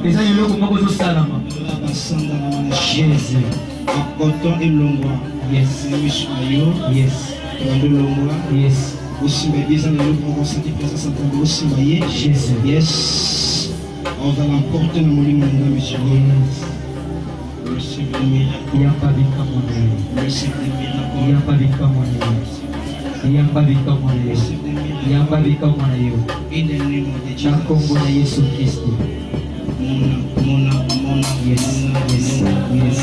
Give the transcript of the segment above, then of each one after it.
Et ça, il y a beaucoup de salama. Jésus. Coton et longwa. Yes. Yes. Yes. Aussi, mais bien, on va sentir que ça s'entend aussi, Jésus. Yes. On va l'emporter dans mon lit, monsieur. Receive the miracle. Il n'y a pas de comme Receive the miracle. il n'y a pas de comme il n'y a pas de comme il n'y a pas de comme In the name of the Jesus. Congo na Yesu Kristo. Mona. Yes. Yes. Yes.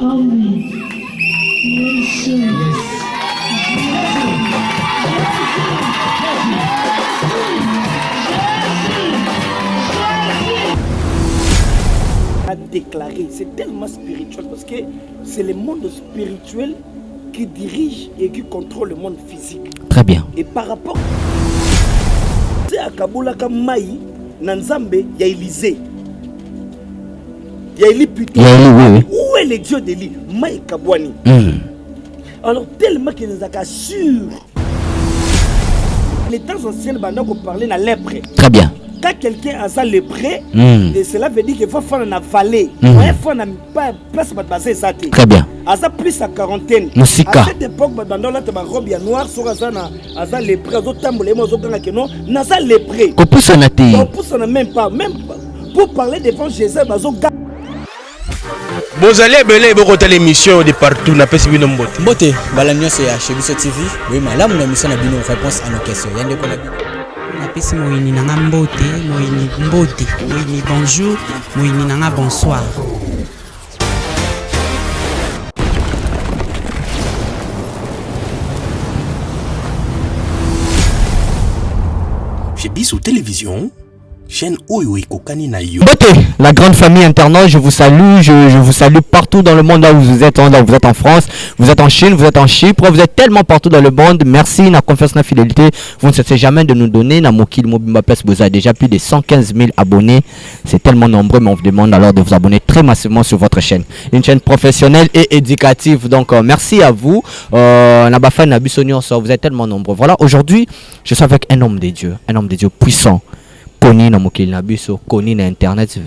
Amen. Yes. A déclaré, c'est tellement spirituel parce que c'est le monde spirituel qui dirige et qui contrôle le monde physique. Très bien. Et par rapport à Kaboula Kamaï, Nanzambe, il y a Élysée. Il y a Élie plutôt. Oui. Où est le Dieu d'Élie? Maï Kabouani. Alors tellement qu'il nous a sûr. Les temps anciens, on parlait de la lèpre. Très bien. Quand quelqu'un a ça lépré, et cela veut dire qu'il faut faire une vallée. Il faut pas place de passer ça. Très bien. À ça plus à quarantaine. Musika. À cette époque, dans la robe noire, sur ça lépré, à d'autres tambours, les mots que non, n'a ça lépré. Qu'on pousse en athée. On pousse en même pas, même pour parler devant Jésus, Vous allez belé beaucoup l'émission de partout na pesi bino mbote. Mbote balanyo c'est chez Biso TV. Oui, madame la mission na bino réponse à nos questions. Yande ko na bino. Na pesi moyini nanga mbote, moyini bonjour, moyini nanga bonsoir. Chez Biso Télévision, chaîne Oyo Kokani na yo. Beauté, la grande famille internaute, je vous salue, je vous salue partout dans le monde, là où vous êtes, vous êtes en France, vous êtes en Chine, vous êtes en Chypre, vous êtes tellement partout dans le monde. Merci, na confiance, na fidélité. Vous ne cessez jamais de nous donner. Na Mokil Mobimba Place, vous avez déjà plus de 115 000 abonnés. C'est tellement nombreux, mais on vous demande alors de vous abonner très massivement sur votre chaîne. Une chaîne professionnelle et éducative. Donc, merci à vous. Nabafa Nabusonio, vous êtes tellement nombreux. Voilà, aujourd'hui, je suis avec un homme de Dieu puissant. Koni na mokili na biso, koni na internet.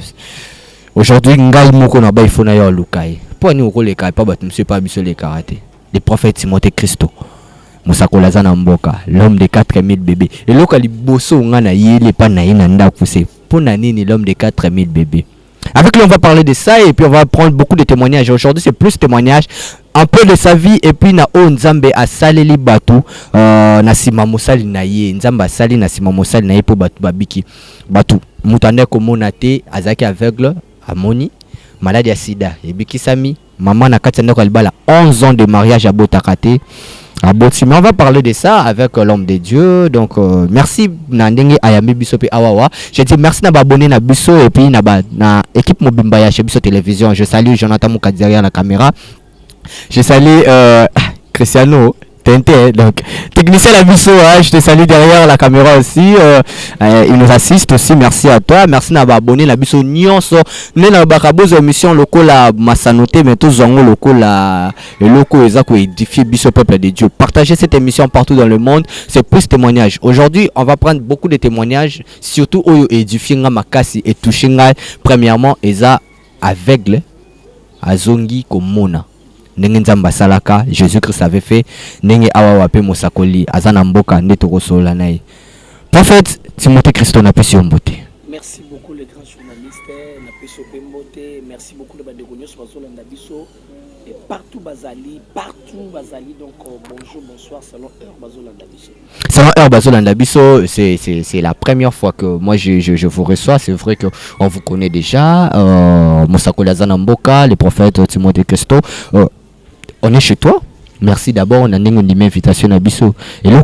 Aujourd'hui, ngai moko na ba ifona yo lukai. Po ni oko le kai pa bat monsieur pa biso le karaté. Le prophète Timothée Christo. Musako lazana mboka, l'homme de 4000 bébés. Et loka liboso nga na yele pa na ina nda kuse. Po na nini l'homme de 4000 bébés. Avec lui, on va parler de ça et puis on va prendre beaucoup de témoignages. Aujourd'hui, c'est plus témoignages, un peu de sa vie et puis na o nzambe asaleli batu na sima mosali na ye nzambe asali na sima mosali na ye po batu babiki batu mutande komona te azaki aveugle amoni maladie ya sida ebikisami maman na kati ndeko libala 11 ans de mariage à Botakate. Mais on va parler de ça avec l'homme de Dieu. Donc merci Nandenge Ayami Biso pe Awawa. Je dis merci na abonné na Biso et puis na équipe Mobimba ya chez Biso Télévision. Je salue Jonathan Moukadiari à la caméra. Je salue Cristiano Tente, donc technicien la Biso, je te salue derrière la caméra aussi. Il nous assiste aussi. Merci à toi. Merci na abonné la Biso nyonso. Nena bakabozo émission loko la masanoté mais tous zongo loko la loko ezako édifier Biso peuple de Dieu. Partagez cette émission partout dans le monde. C'est plus témoignages. Aujourd'hui, on va prendre beaucoup de témoignages, surtout oyo édifier nga makasi et toucher nga. Premièrement, eza aveugle azongi komona. Nzamba salaka Jésus-Christ avait fait nenge awa pe mosakoli azana mboka nde tokosola naye. Prophète Timothée Christo na pesi mbote. Merci beaucoup les grands journalistes na pesi mbote. Merci beaucoup les badegonyos bazolanda biso et partout bazali donc bonjour bonsoir selon heure bazolanda biso. Selon heure bazolanda biso, c'est la première fois que moi je vous reçois. C'est vrai que on vous connaît déjà mosakoli azana mboka, le prophète Timothée Christo. On est chez toi. Merci d'abord. On a une invitation à Biso. Et là,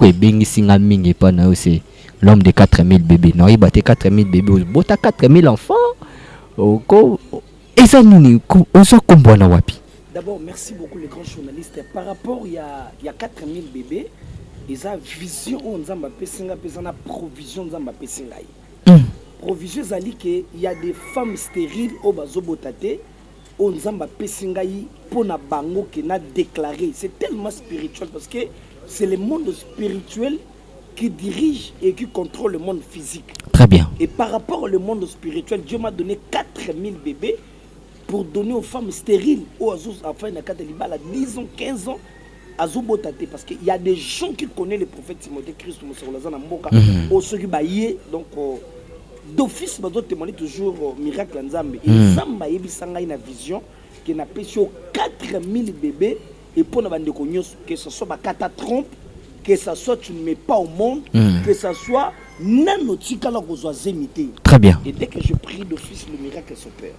c'est l'homme de 4000 bébés. Non, il battait 4000 bébés. Il a 4000 enfants. Et ça, on s'en comprend wapi. D'abord, merci beaucoup les grands journalistes. Par rapport, il y a 4000 bébés, ils ont vision, on a provision, on a provision, il y a des femmes stériles au bazobotate, on a pour na bango qui n'a déclaré. C'est tellement spirituel parce que c'est le monde spirituel qui dirige et qui contrôle le monde physique. Très bien. Et par rapport au monde spirituel, Dieu m'a donné 4000 bébés pour donner aux femmes stériles, aux enfants de 10 ans, 15 ans, à Zobotate. Parce qu'il y a des gens qui connaissent le prophète Timothée Christ, au Sogibaye, donc d'office, ils témoigner toujours miracle en Zambie. Et Zamba yebi sanga une vision qui n'a pas sur 4000 bébés et pour ne pas que ce soit ma trompe, que ce soit tu ne mets pas au monde, que ce soit nanotika la imité. Très bien. Et dès que je prie d'office, le miracle s'opère.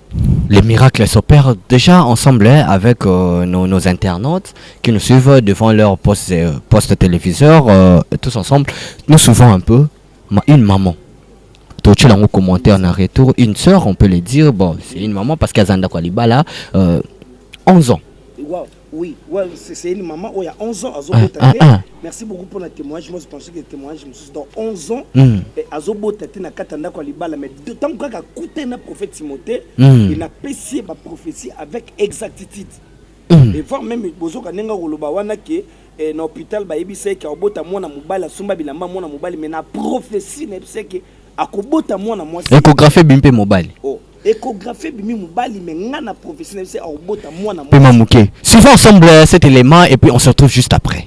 Les miracles s'opèrent déjà ensemble avec nos internautes qui nous suivent devant leur poste téléviseur. Tous ensemble, nous suivons un peu une maman. Tu as un commentaire en retour. Une sœur, on peut le dire, bon, c'est une maman parce qu'elle a 11 ans. Wow. Oui, c'est une maman il y a 11 ans. Merci beaucoup pour le témoignage. Moi, je pensais que le témoignage, je me suis dans 11 ans. Et Azobotate na katanda kwa libala. Mais d'autant que a coûté na prophète Timothée, il a pécié ma prophétie avec exactitude. Et voir même bozo kanenga koloba wana ke na hôpital ba yebisa ke obota mwana mobala sumba bilamba mwana mobali mais na prophétie na yebisa ke akobota mwana mwasi. Échographie bimpe mobali. Oh. Échographie bimi mobali mais ngana professionnel c'est obota mwana mwasi. Suivons ensemble cet élément et puis on se retrouve juste après.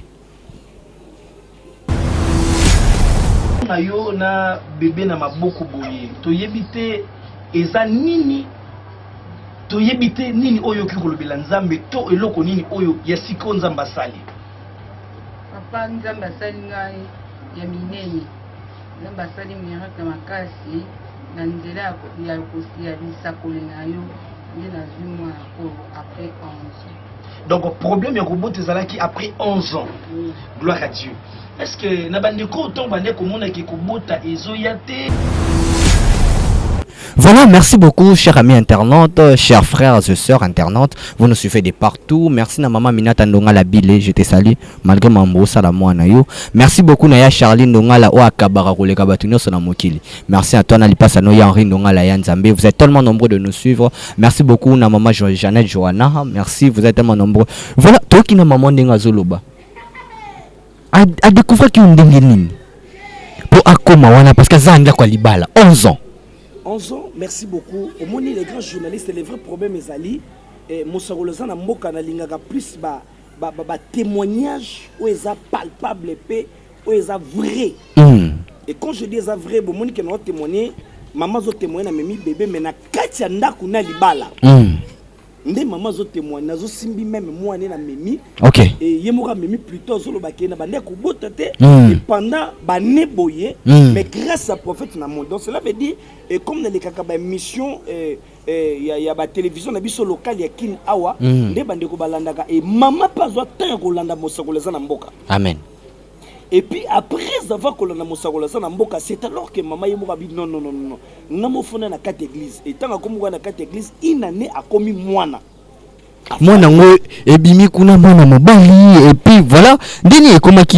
Na yo na bébé na maboko boye to yebite eza nini to yebite nini oyo ki kolobela nzambe to eloko nini oyo ya siko nzamba sali papa nzamba sali ngai ya minene nzamba sali miracle makasi na nzela ya bisakoli na yo nde nazwi mwana oyo après 11 ans. Donc problème ya kobota ezalaki après 11 ans. Gloire à Dieu. Est-ce que na bandeko to bandeko mona ki kobota ezoya te? Voilà, merci beaucoup, chers amis internautes, chers frères et sœurs internautes. Vous nous suivez de partout. Merci na maman Minata Ndonga la bile, je te salue malgré mambo sala moi na yo. Merci beaucoup Naya Charline Ndonga la o akabara ko le kabatuno sona mokili. Merci à toi na lipasa no ya Henri Ndonga la Yanzambe. Vous êtes tellement nombreux de nous suivre. Merci beaucoup na maman Jeannette Johanna. Merci, vous êtes tellement nombreux. Voilà, toi qui na maman Ndenga Zoloba. A découvrir qui on nini. Pour akoma wana parce que zanda kwa libala 11 ans. 11 ans, merci beaucoup. Au moins, les grands journalistes, les vrais problèmes, Ezali, Moussarolozan a Mboka na lingaka plus témoignage où ils sont palpables où ils sont vrais. Et quand je dis ça vrai, bon monde qui n'a témoigné, maman zo témoigné na memi bébé mais na katia ndaku na libala. Ndé maman zo témoigné na zo simbi même moi na memi. OK. Et yemoka memi plutôt zo lo bakena bande ko botate et pendant ba neboye mais grâce à prophète na monde. Donc cela veut dire et comme dans les kakaba mission y a ba télévision na biso local ya kin awa ndé bande ko balandaka et maman pas zo tant ko landa mosakoleza na mboka. Amen. Et puis après avoir que l'on a mosakoleza na mboka, c'est alors que maman yemoka bi non. Namo fona na 4 églises et tant que na 4 églises une année a commis moana. Mwana ngo ebimi kuna mwana mobali et puis voilà ndini ekoma ki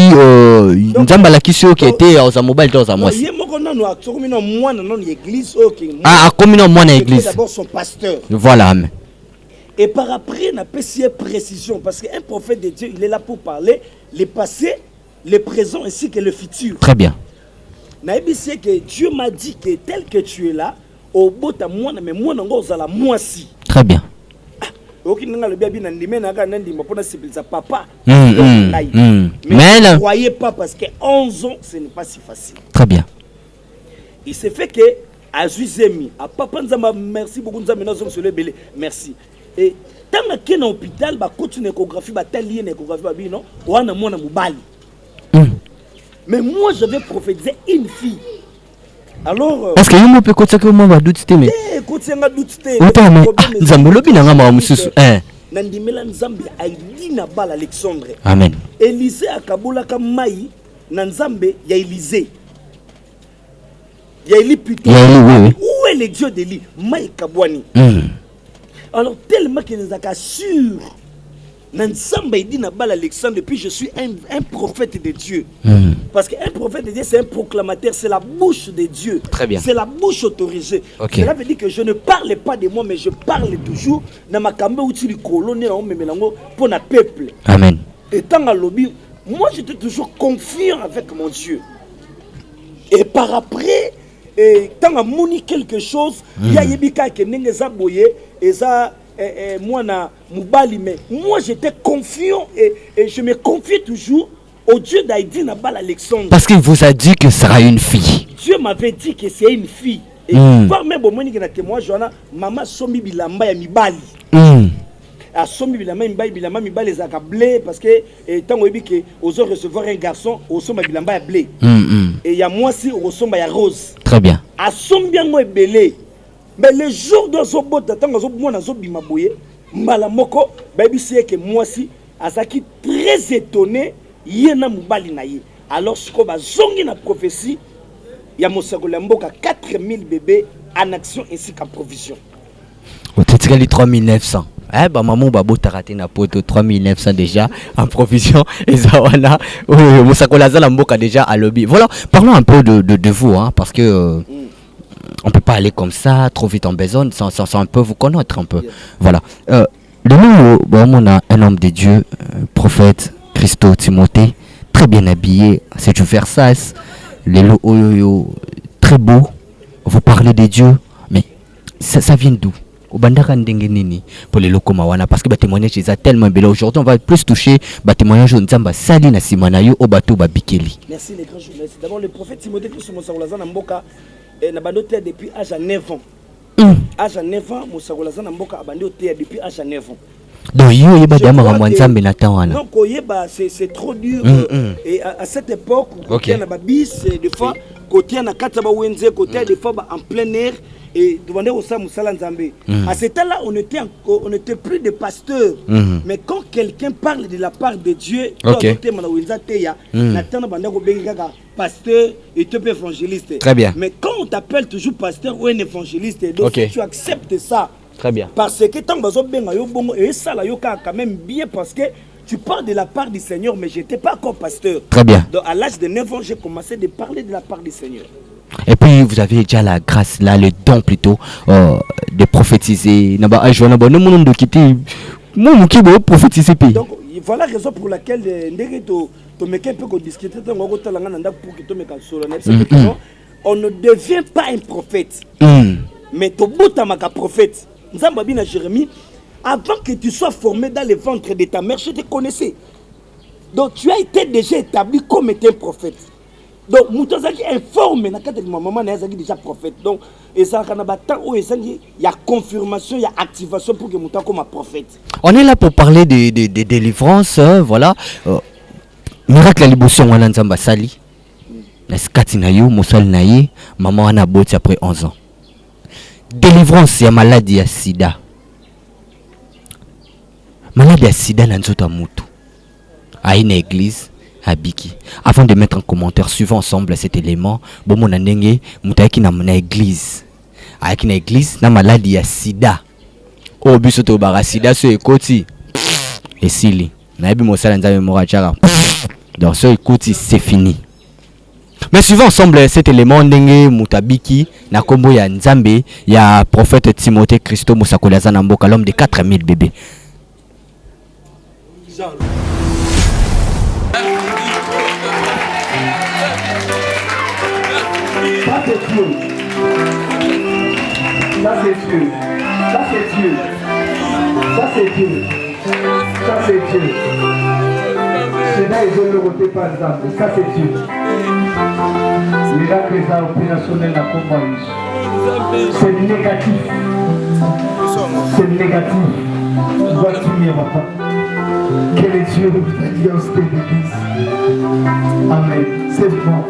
nzamba la kisio qui était aux mobile dans za mwasi. Yemoko nano akomi na mwana non église OK. Ah akomi na mwana église. D'abord son pasteur. Voilà. Amen. Et par après na pécier précision parce qu'un prophète de Dieu, il est là pour parler le passé, le présent ainsi que le futur. Très bien. Naïbisi que Dieu m'a dit que tel que tu es là, au bota mwana mais mwana ngo zala mwasi. Très bien. Ok, n'anga le biabi nandime naga nandima pour na papa. Mais ne croyez pas parce que 11 ans ce n'est pas si facile. Très bien. Il s'est fait que à Zuizemi, à papa nzamba merci beaucoup nzamba nazo sur le belé. Merci. Et tant que na hôpital ba continue échographie ba tali na échographie ba bi non, wana mwana mobali. Mais moi, je vais prophétiser une fille. Alors. Est-ce que vous pouvez continuer que moi, doute mais. Continuer à douter. Autant, mais. Zambolobi n'a pas monsieur. Nandimela Nzambe aidi na bal Alexandre. Amen. Élisée a Kabola Kamai, Nanzambe, ya Élisée. Ya Élie plutôt. Où est le Dieu d'Élie? Maï Kabwani. Alors, tellement qu'il nous a sûr Nansamba il dit Nabal Alexandre, depuis je suis un prophète de Dieu. Parce qu'un prophète de Dieu, c'est un proclamateur, c'est la bouche de Dieu. Très bien. C'est la bouche autorisée. Okay. Cela veut dire que je ne parle pas de moi, mais je parle toujours dans ma cambe où tu es colonie, pour le peuple. Amen. Et tant à lobby, moi j'étais toujours confiant avec mon Dieu. Et par après, tant à mouni quelque chose, il y a Yebika qui n'est pas boyé, et ça. Moi, moi j'étais confiant et je me confie toujours au Dieu d'Aïdi Nabal Alexandre. Parce qu'il vous a dit que ce sera une fille. Dieu m'avait dit que c'est une fille. Et par même au moment où témoin, maman somi bilamba ya mibali. A somi bilamba mibali les accablés parce que tant qu'on dit que aux recevoir un garçon, au somba bilamba ya blé. Et il y a moi si au somba ya rose. Très bien. A somi bien moi belé. Mais le jour de ce bot, tant que moi na zo bimaboye, malamoko, baby c'est que moi si, azaki très étonné, yena mubali na ye. Alors ce qu'on va zongi na prophétie, ya Mosakola Mboka 4000 bébés en action ainsi qu'en provision. Au total 3900. Eh bah maman babo t'as raté na poto 3900 déjà en provision et Zawana Mosakola Mboka déjà à lobby. Voilà, parlons un peu de vous hein, parce que on peut pas aller comme ça trop vite en besogne sans un peu vous connaître un peu. Voilà. De nous, on a un homme de Dieu, prophète Christo Timothée, très bien habillé, c'est du Versace, les lots très beau. Vous parlez de Dieu, mais ça vient d'où? Au bandara ndengenini pour les locaux mawana parce que les témoignages ils sont tellement belles. Aujourd'hui on va plus toucher les témoignages de Nzamba Sali na Simanayo au bateau Babikeli. Merci les grands journalistes. D'abord le prophète Timothée Christo Mosakola Mboka na bandoté depuis âge à 9 ans. Âge à 9 ans, Mosakola Mboka a bandoté depuis âge à 9 ans. Donc c'est trop dur. Et à cette époque, côté na babis des fois côté na kataba wenze côté des fois en plein air et demander au Sam Nzambe. À ce temps-là, on était plus des pasteurs. Mais quand quelqu'un parle de la part de Dieu, pasteur et tu es évangéliste. Très bien. Mais quand on t'appelle toujours pasteur ou un évangéliste, donc tu acceptes ça. Très bien. Parce que tant que ça là quand même bien parce que tu parles de la part du Seigneur, mais je n'étais pas encore pasteur. Très bien. Donc à l'âge de 9 ans, j'ai commencé de parler de la part du Seigneur. Et puis vous avez déjà la grâce là, le don plutôt de prophétiser. Donc voilà la raison pour laquelle on ne devient pas un prophète. Mais tu es prophète. Jérémie, avant que tu sois formé dans le ventre de ta mère, je te connaissais. Donc tu as été déjà établi comme étant un prophète. Donc Moutazaki informe na kata maman na yazaki déjà prophète. Donc et ça il y a confirmation, il y a activation pour que Mouta comme un prophète. On est là pour parler de délivrance, voilà. Miracle à libération wana Nzamba Sali. Na skati na yo mosali na ye, maman wana boti après 11 ans. Délivrance ya maladie ya sida. Maladie ya sida na nzoto mutu. A une église Habiki. Avant de mettre en commentaire, suivant ensemble cet élément, bon mon anenge, mutaiki na église. Avec une église, na maladie ya sida. Oh bisoto bara sida so ekoti. Et sili. Na ebi mosala nzambe mora chara. Donc so ekoti c'est fini. Mais suivant ensemble cet élément ndenge mutabiki na kombo ya Nzambe, ya prophète Timothée Christo Mosakola Mboka, l'homme de 4000 bébés. Ça c'est Dieu. Ça c'est Dieu. Ça c'est Dieu. Ça c'est Dieu. Ça c'est Dieu. C'est là ils ont le côté par exemple. Ça c'est Dieu. Miracle est opérationnel à combat. C'est négatif. C'est négatif. Tu vas finir papa. Que les dieux de l'alliance te bénissent. Amen. C'est bon.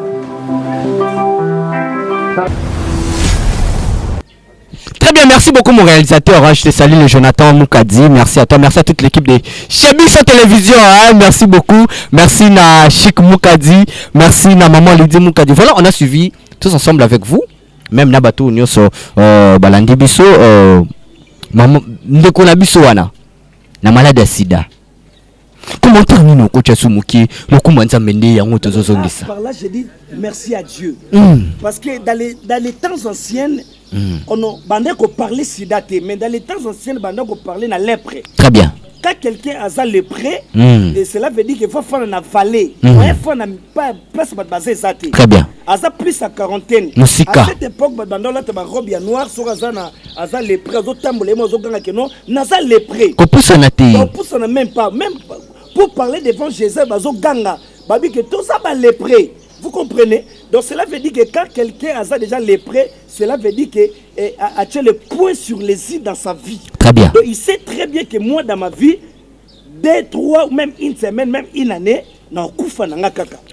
Très bien, merci beaucoup mon réalisateur, je te salue le Jonathan Moukadi, merci à toi, merci à toute l'équipe de Chebiso Télévision, merci beaucoup, merci na Chic Moukadi, merci na Maman Lydie Moukadi. Voilà, on a suivi tous ensemble avec vous, même na bateau nyoso balandi biso maman ndeko na biso wana na malade ya sida. Commentaire nino kocha sumuki lokuma nzamende yango tozozongisa. Par là je dis merci à Dieu. Parce que dans les temps anciennes on a bandé ko parler sidaté mais dans les temps anciennes bandé ko parler na lèpre. Très bien. Quand quelqu'un a ça lépré et cela veut dire qu'il faut faire une vallée. Il faut pas baser ça. Très bien. À ça plus à quarantaine. Musika. À cette époque bandé là ta robe ya noir sur azana aza lépré zo tambolé mo zo ganga que non na ça lépré. Ko poussa na té. Ko poussa na même pas pour parler devant Jésus bazo ganga babi que tout ça va lépré. Vous comprenez? Donc cela veut dire que quand quelqu'un a déjà lépré, cela veut dire que a le point sur les i dans sa vie. Très bien. Donc il sait très bien que moi dans ma vie, 2, 3 ou même une semaine, même une année,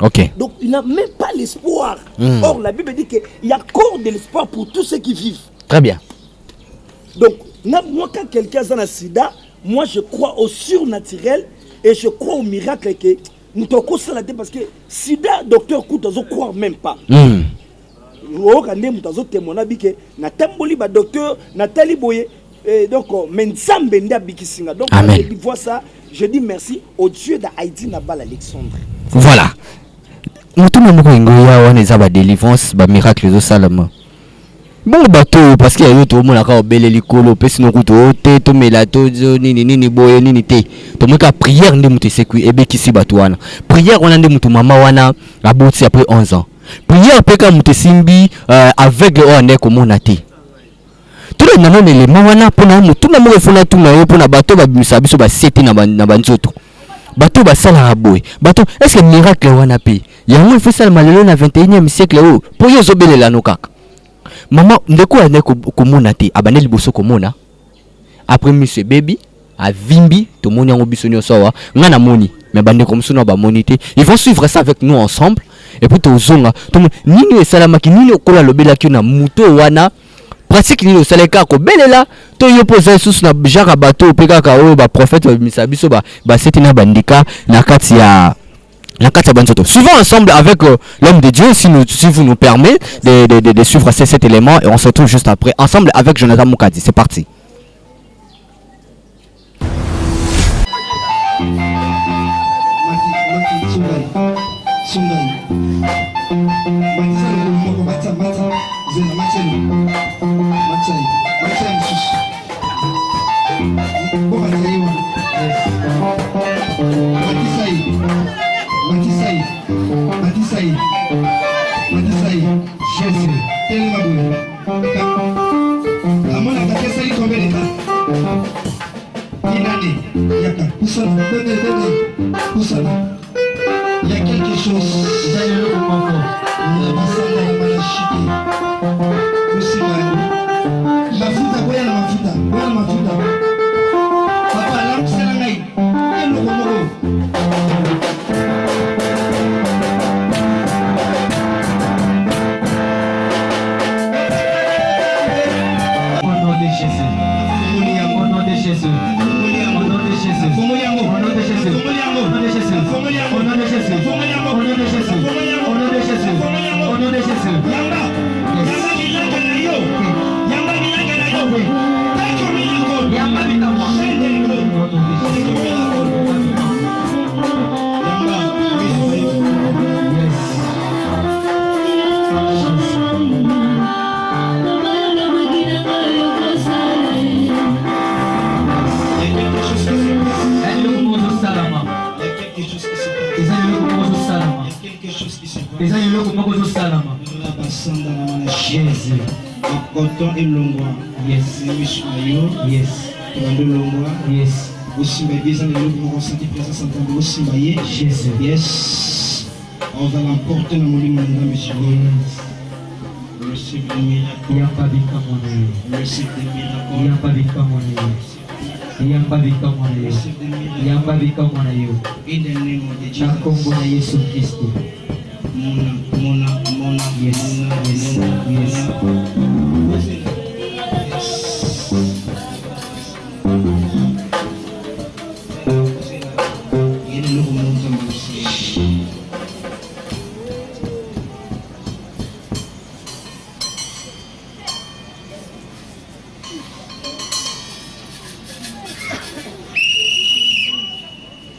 ok. donc il n'a même pas l'espoir. Or la Bible dit qu'il y a encore de l'espoir pour tous ceux qui vivent. Très bien. Donc moi quand quelqu'un a un sida, moi je crois au surnaturel et je crois au miracle que nous t'avons la tête parce que sida docteur Kouta ne croit même pas. Donc je vois ça, je dis merci au Dieu d'Haïti Nabal Alexandre. Voilà. Nous tout le monde a une délivrance, un miracle de Salama. Bon bateau parce qu'il y a eu tout le monde a belle l'école, personne ne couteau, tout melato, ni boye ni té. Tout le monde a prière ne mute sécu et béki si batouana. Prière on a ne mute maman wana aboti après 11 ans. Prière peka mute simbi avec le on est comme on a té. Tout le monde les mawana pour na tout le monde faut na tout na pour na bateau ba bimisa biso ba seti na banzoto. Bateau ba sala boy. Bateau est-ce que miracle wana pi? Yango il faut ça malelo na 21e siècle oh. Pour yo zobele la nokaka. Maman, ndeko ane komona te abane liboso komona après monsieur baby a vimbi to moni yango biso nyo sawa ngana moni mais bande comme ça ba monité ils vont suivre ça avec nous ensemble et puis to zonga to nini esalamaki nini okola lobela ki na muto wana pratique nini osaleka ko belela to yo poser sous na jara bateau peka ka o ba prophète ba misabiso ba setina bandika na kati ya suivons ensemble avec l'homme de Dieu, si vous nous permettez de suivre cet élément et on se retrouve juste après, ensemble avec Jonathan Moukadi. C'est parti. Matisai, Jésus, tellement bon. Il y a quelque chose. Jésus. Autant et longwa. Yes. Yes. Yes. Aussi, nous ressenti présence en tant que aussi Jésus. Yes. On va l'emporter dans mon lit, monsieur. Recevez le miracle. Il n'y a pas de cas. Recevez le miracle. Il n'y a pas de cas. Il n'y a pas de cas. Il n'y a pas de cas. In the name of the Jesus. Christ. Mona. Yes. Yes.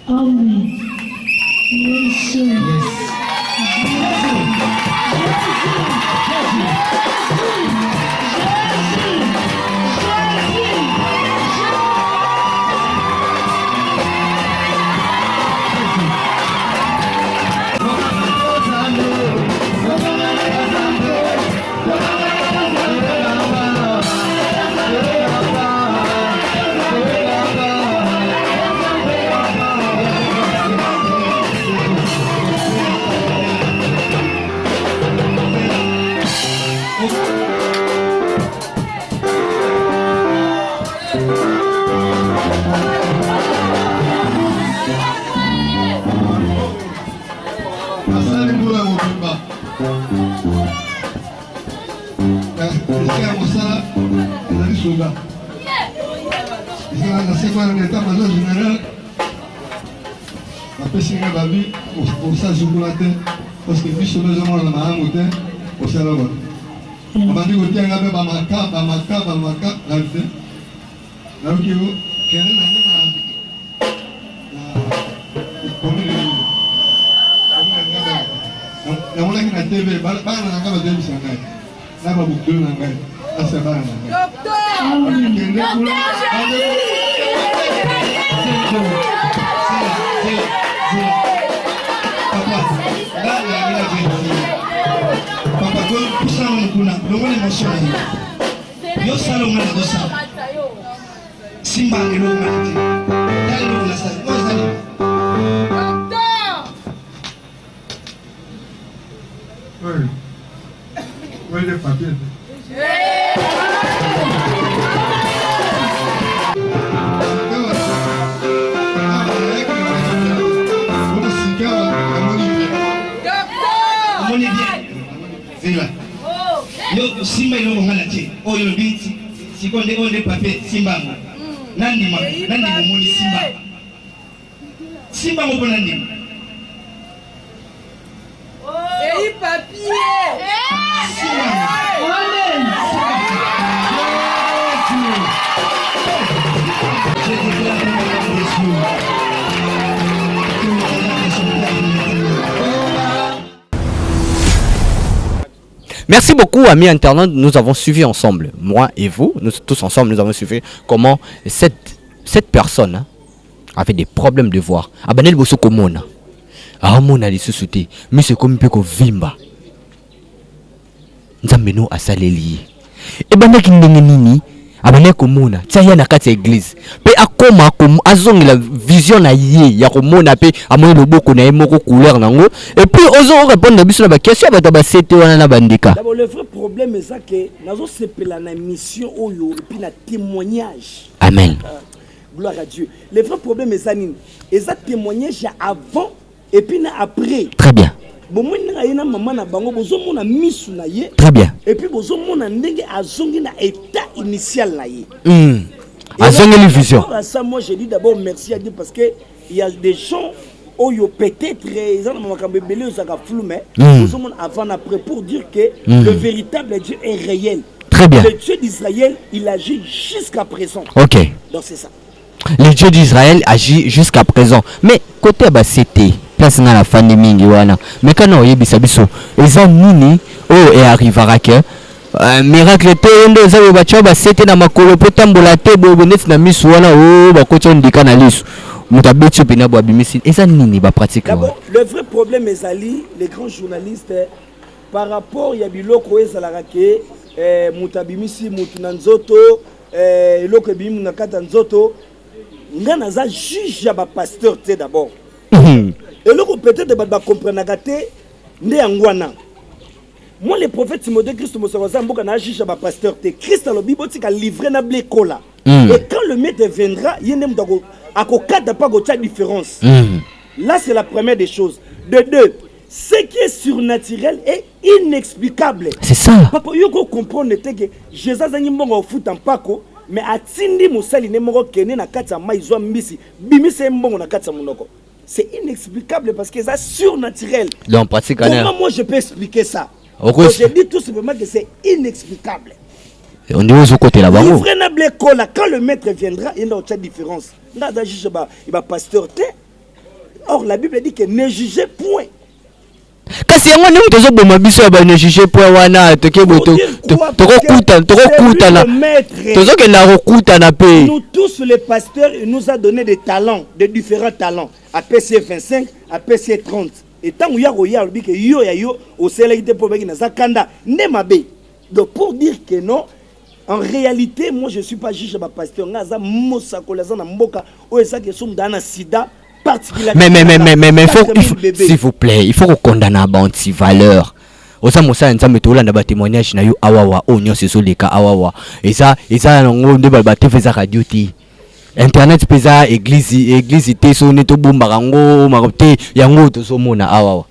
Amen. Parce que puis sur le zaman la main moté au salon. On va dire que tiens avec bamaka là qui vous quel est la on a une TV ba na ngaba de bisanga na ba bukdu na ngai asa ba na ngai papa ko kusana kuna longo ni mosoni yo salo ngana dosa simba ilo ngati dalo na sa no sali oui le papier yo simba ilo ngala te oyo binti sikonde onde papier simba nandi mumuni simba ngo nandi ei papier Merci beaucoup, amis internautes. Nous avons suivi ensemble, moi et vous, nous tous ensemble, nous avons suivi comment cette personne avait des problèmes de voir. Abanel boso komona. Amona li susute. Mais c'est comme peko vimba. Nzambeno asaleli. E bandaki ndenge nini? Abanel komona. Tsaya na kati église. Pe akoma comme azongi la vision na ye ya komona pe amoyi loboko na moko couleur nango. Et puis ozo répondre na biso na ba question ba ba sete wana na bandika. D'abord le vrai problème est ça que nazo sepela na mission oyo et puis na témoignage. Amen. Gloire à Dieu. Le vrai problème est ça nini? Et ça témoignage avant et puis après. Très bien. Bon moi na maman na bango bozo mona misu na ye. Très bien. Et puis bozo mona ndenge azongi na état initial na ye. Azongi une vision. Ça moi je dis d'abord merci à Dieu parce que il y a des gens oyo peut-être ils ont makambe belé ça ka flou mais bozo mona avant après pour dire que le véritable Dieu est réel. Très bien. Le Dieu d'Israël, il agit jusqu'à présent. OK. Donc c'est ça. Le Dieu d'Israël agit jusqu'à présent. Mais côté bah c'était place dans la fin de mingi wana. Mais quand on yebisa biso, eza nini oh et arrivera que miracle te ndo za ba choba c'était na makolo potambola te bobo net na misu wana oh ba kocha ndika na lisu. Mutabetcho pina bo abimisi. Eza nini ba pratique. D'abord, le vrai problème est ali les grands journalistes par rapport ya biloko ezalaka ke mutabimisi mutu na nzoto eloko bimu na kata nzoto ngana za juge ya ba pasteur te d'abord. Eloko peut-être ba comprendre te nde yangwana. Moi les prophètes Timothée Christ Mosawaza mboka na juge ya ba pasteur te. Christ a le Bible tika livré na blé kola. Et quand le maître viendra, il y a ndako akokata pas gocha différence. Là c'est la première des choses. De deux, ce qui est surnaturel est inexplicable. C'est ça. Papa, il faut comprendre que Jésus a dit que foot en pako, mais atindi musali ne moko kene na kati ya maizwa mbisi, bimisi mbongo na kati ya munoko. C'est inexplicable parce que c'est surnaturel. Donc pratique. Comment moi je peux expliquer ça? Je dis tout simplement que c'est inexplicable. On dit aux côtés là-bas. Quand le maître viendra, il y a une différence. Là, il va pasteur. Or la Bible dit que ne jugez point. kasi yango ndenge tozoboma biso ya banejuge po wana tozokenda kokutana mpe. Nous tous les pasteurs, il nous a donné des talents, de différents talents. APC 25, APC 30. Et tant qu'il y a yo au célébité pour beki na zakanda ne mabe. Donc pour dire que non, en réalité, moi je suis pas juge de pasteur. Ngaza mosakolo za na mboka o esa que som dana sida. Mais s'il vous plaît, il faut qu'on condamne à banti valeur. Osa mosa nzambe tolanda ba témoignage na yo awawa onyo sesoleka awawa. Eza ngo nde ba TV za radio ti. Internet pesa église te so ne to bomba ngo makote yango to so mona awawa.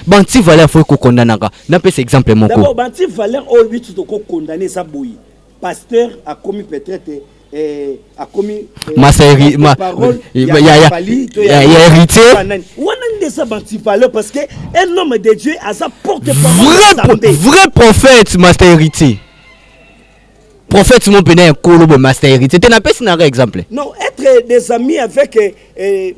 Banti valeur faut qu'on condamne ka. Na pese exemple moko. D'abord banti valeur o 8 to ko condamner ça boyi. Pasteur a commis peut-être a commis il y a héritier parce que un homme de Dieu a sa porte-parole vrai prophète master héritier prophète mon péné kolobo master héritier tu n'as pas un exemple non être des amis avec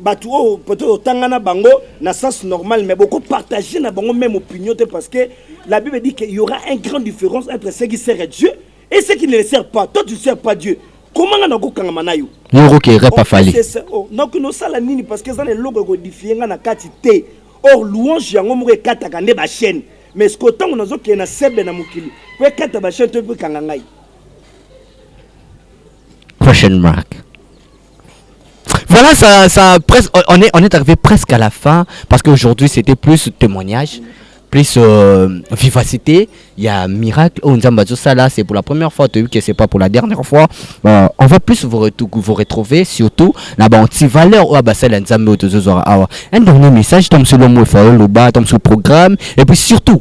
batuo peut-être tangana bango na sens normal mais beaucoup partager na bango même opinion parce que la Bible dit qu'il y aura une grande différence entre ceux qui servent Dieu et ceux qui ne le servent pas. Toi tu ne sers pas Dieu. Comment on a gokanga manayo? Yoro qui est pas fallu. Donc nous ça la nini parce que ça les logo codifié nga na katité. Or louange yango mo kata kande ba chaîne. Mais ce qu'autant on a qui na sebe na mukili. Pe kata ba chaîne to pe kanga ngai. Question mark. Voilà ça presque on est arrivé presque à la fin parce qu'aujourd'hui c'était plus témoignage. Plus vivacité, il y a miracle. Ça là, c'est pour la première fois, tu as vu que c'est pas pour la dernière fois. On va plus vous retrouver, surtout la bonne valeur. Un dernier message, tombe sur le mot le bas, tombe sur le programme, et puis surtout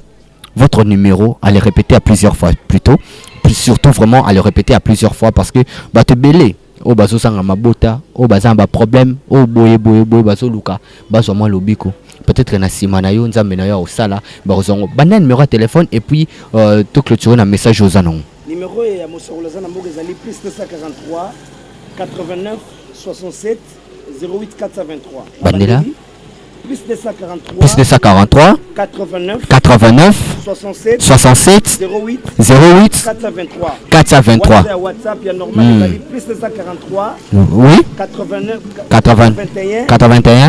votre numéro, à le répéter à plusieurs fois plutôt. Puis surtout vraiment à le répéter à plusieurs fois parce que bah te belé. Oh bazo sanga mabota, oh bazamba problème, oh boye bazo luka, bazo moi lobiko. Peut-être na simana yo nzambe na yo osala bazongo bana numéro de téléphone et puis tout clôturer un message aux annonces. Numéro ya mosakolo za na mboka ezali plus 943 89 67 08 423. Bandela plus 943 89 67 08 423. WhatsApp il y a normal plus 943 oui 81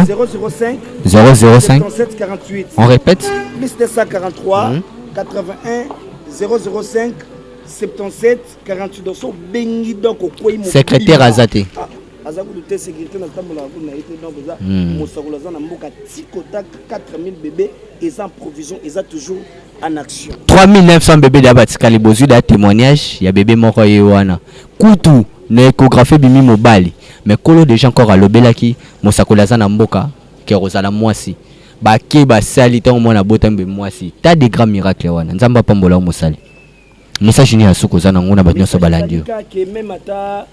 005 77 48. On répète plus 943 81 005 77 48. Donc so bengi donc au secrétaire Azate. Azakoute sécurité na tambola na été donc ça mosakolo za na mboka tikota 4000 bébés et sans provision et ça toujours en action 3900 bébés d'Abatika les bozu da témoignage ya bébé moko yewana kutu na échographie bimi mobali mais kolo déjà encore à lobelaki mosakolo za na mboka ke rozala mwasi ba ke ba sali tant mona botambe mwasi ta des grands miracles wana nzamba pambola mosali message ni asuko za na ngona ba nyoso balandio même ata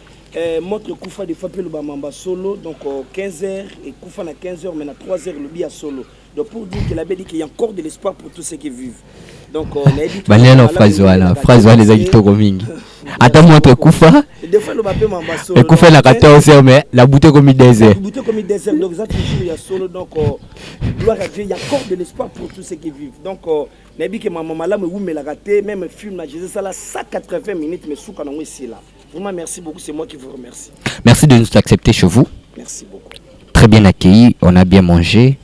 montre Koufa des fois le Bamamba solo donc 15h et Koufa na 15h mais na 3h le bia solo donc pour dire que la dit qu'il y a encore de l'espoir pour tous ceux qui vivent donc on a dit balena phrase wala les akitoko mingi ata montre Koufa des fois le Bapé Mamba solo et Koufa na 14h mais la bouteille comme 10h donc ça toujours il y a solo donc gloire à Dieu il y a encore de l'espoir pour tous ceux qui vivent donc on a dit que maman malade me mais la raté même film na Jésus ça là 180 minutes mais sous quand on ici là. Vraiment, merci beaucoup, c'est moi qui vous remercie. Merci de nous accepter chez vous. Merci beaucoup. Très bien accueilli, on a bien mangé.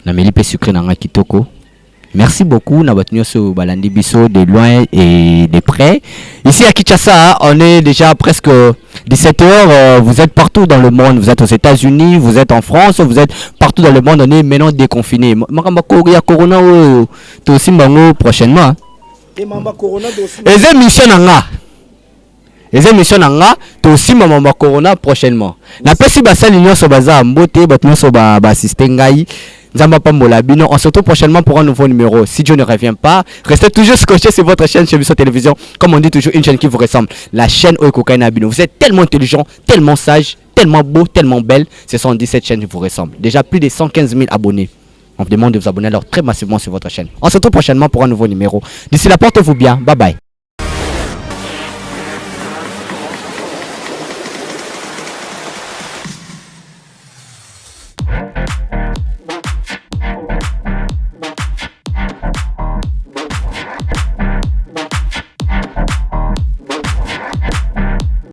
On a mis les sucré dans kitoko. Merci beaucoup, na battu sur Balandi Bisso de loin et de près. Ici à Kinshasa, on est déjà presque 17h. Vous êtes partout dans le monde. Vous êtes aux États-Unis, vous êtes en France, vous êtes partout dans le monde. On est maintenant déconfiné. Il y a Corona aussi prochainement. Et Mamba Corona aussi. Les émissions les émissions nanga to aussi maman corona prochainement na pesi ba sali nyoso baza mbote bat nyoso ba assister ngai nzamba pambola bino on se retrouve prochainement pour un nouveau numéro si Dieu ne revient pas restez toujours scotché sur votre chaîne Chebiso Télévision comme on dit toujours une chaîne qui vous ressemble la chaîne Oikokaina Bino vous êtes tellement intelligent tellement sage tellement beau tellement belle ce sont 17 chaînes qui vous ressemblent déjà plus de 115 000 abonnés. On vous demande de vous abonner alors très massivement sur votre chaîne. On se retrouve prochainement pour un nouveau numéro. D'ici là, portez-vous bien. Bye bye.